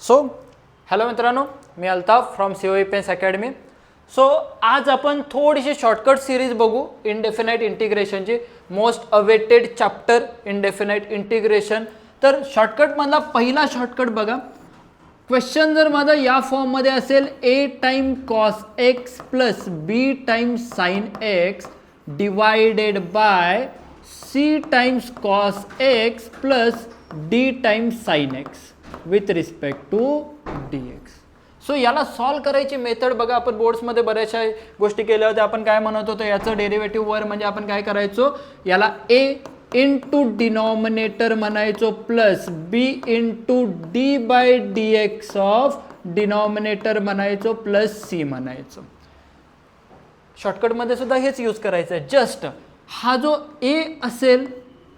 So hello मित्रांनो, मी Altaf from COE पेन्स अकॅडमी. सो आज आपण थोडीशी शॉर्टकट सिरीज बघू इनडेफिनाइट इंटिग्रेशनची. Most awaited chapter indefinite integration. तर शॉर्टकटमधला पहिला शॉर्टकट बघा. क्वेश्चन जर माझा या फॉर्ममध्ये असेल a time cos x plus b time sine x divided by c times cos x plus d times sine x with respect to dx. So याला सॉल्व करायची मेथड बघा. आपण बोर्ड्समध्ये बऱ्याचशा गोष्टी केल्या होत्या. आपण काय म्हणत होतो, याचं डेरिव्हेटिव्ह वर म्हणजे आपण काय करायचो, याला a इंटू डिनॉमिनेटर म्हणायचो plus b into d by dx of denominator म्हणायचो प्लस c म्हणायचो. शॉर्टकटमध्ये सुद्धा हेच यूज करायचं आहे. जस्ट हा जो a असेल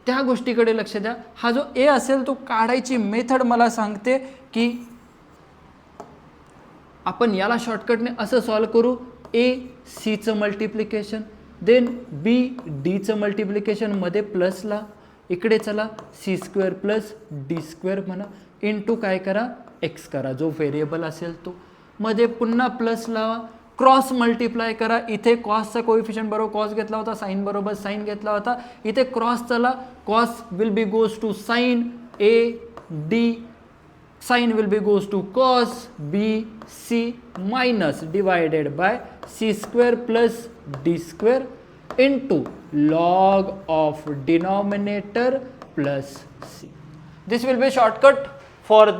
त्या गोष्टीकडे लक्ष द्या. हा जो a असेल तो काढायची मेथड मला सांगते की आपण याला शॉर्टकटने असं सॉल्व करू. a c चं मल्टिप्लिकेशन, देन b d चं मल्टिप्लिकेशन, मध्ये प्लसला इकडे चला c square plus d square म्हणा, इंटू काय करा x करा जो व्हेरिएबल असेल तो, मध्ये पुन्हा प्लस लावा, क्रॉस मल्टिप्लाय करा. इथे कॉसचा कोएफिशियंट बरोबर कॉस घेतला होता, साइन बरोबर साइन घेतला होता. इथे क्रॉस चला, cos will be goes to sine a d, sine will be goes to cos b c minus divided by c square plus d square into log of denominator plus c. This will be shortcut for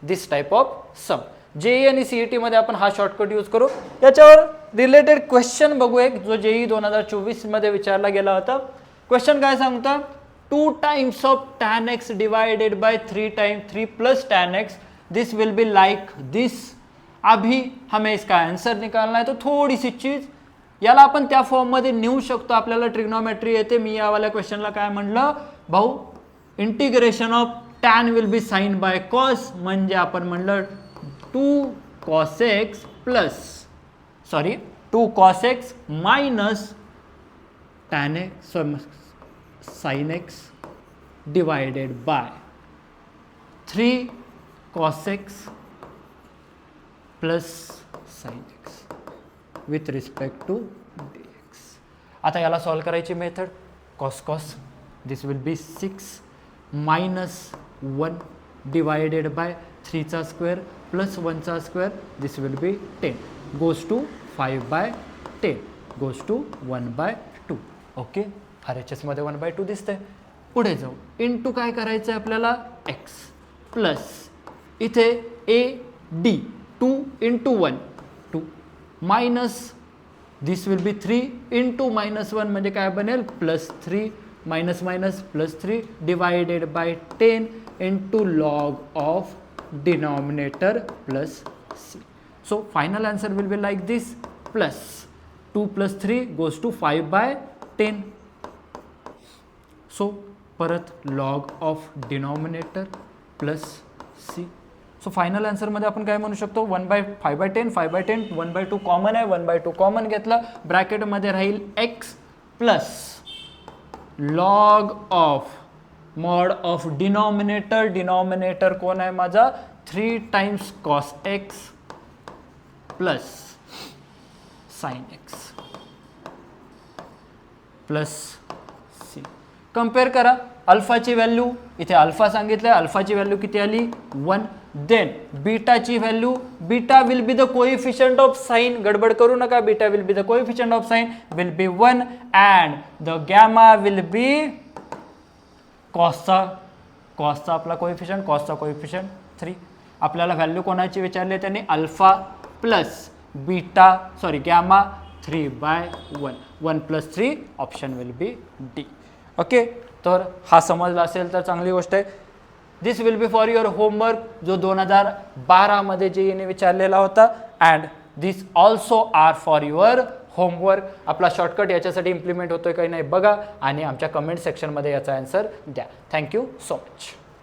this type of sum. JEE आणि CET मध्ये आपण हा shortcut use करू. याच्यावर related question बघू एक, जो JEE 2024 मध्ये विचारला गेला होता. क्वेश्चन काय सांगता, 2 times of tan x divided by 3 plus tan x, this will be like this. अभी हमें इसका आंसर निकालना है. तो थोड़ी सी चीज याला आपण त्या फॉर्म मध्ये नेऊ शकतो. आपल्याला ट्रिग्नोमेट्री येते. मी यावाल्या क्वेश्चनला काय म्हणलं, भाऊ integration of tan will be sine by cos, म्हणजे आपण म्हणलं 2 cos x plus sorry 2 cos x minus tan x sin x divided by 3 cos x plus sin x with respect to dx. आता याला solve करायची method, cos this will be 6 minus 1 divided by 3 चा square plus 1 चा square, this will be 10 goes to 5 by 10 goes to 1 by 2. Okay, RHS मध्ये 1 by 2 दिसतंय. पुढे जाऊ, into काय करायचं आहे आपल्याला, x प्लस इथे a d 2 into 1 2 minus this will be 3 into minus 1 म्हणजे काय बनेल plus 3 minus minus plus 3 divided by 10 into log of denominator plus c. So final answer will be like this, plus 2 plus 3 goes to 5 by 10. So परत log of denominator plus c. So final आन्सरमध्ये आपण काय म्हणू शकतो, 1 bye 5 by 10 5 by 10 1 by 2 common आहे, 1 by 2 common घेतला, ब्रॅकेटमध्ये राहील x plus log of mod of denominator. Denominator कोण आहे माझा, 3 times cos x plus sine x plus C. Compare करा अल्फाची व्हॅल्यू, इथे अल्फा सांगितलं, अल्फाची व्हॅल्यू किती आली 1. देन बीटाची value, beta will be the coefficient of sine, गडबड करू नका, beta will be the coefficient of sine will be 1 and the gamma will be कॉसचा आपला कोएफिशियंट, कॉसचा कोएफिशियंट 3. आपल्याला व्हॅल्यू कोणाची विचारली त्यांनी, alpha plus beta sorry gamma 3 by 1 1 plus 3 option will be D. Okay, तर हा समजला असेल तर चांगली गोष्ट आहे. This will be for your homework, जो 2012 मध्ये जेईने विचारलेला होता. And this also are for your homework. आपला शॉर्टकट याच्यासाठी इम्प्लिमेंट होतोय काही नाही बघा, आणि आमच्या कमेंट सेक्शनमध्ये याचा आन्सर द्या. Thank you so much.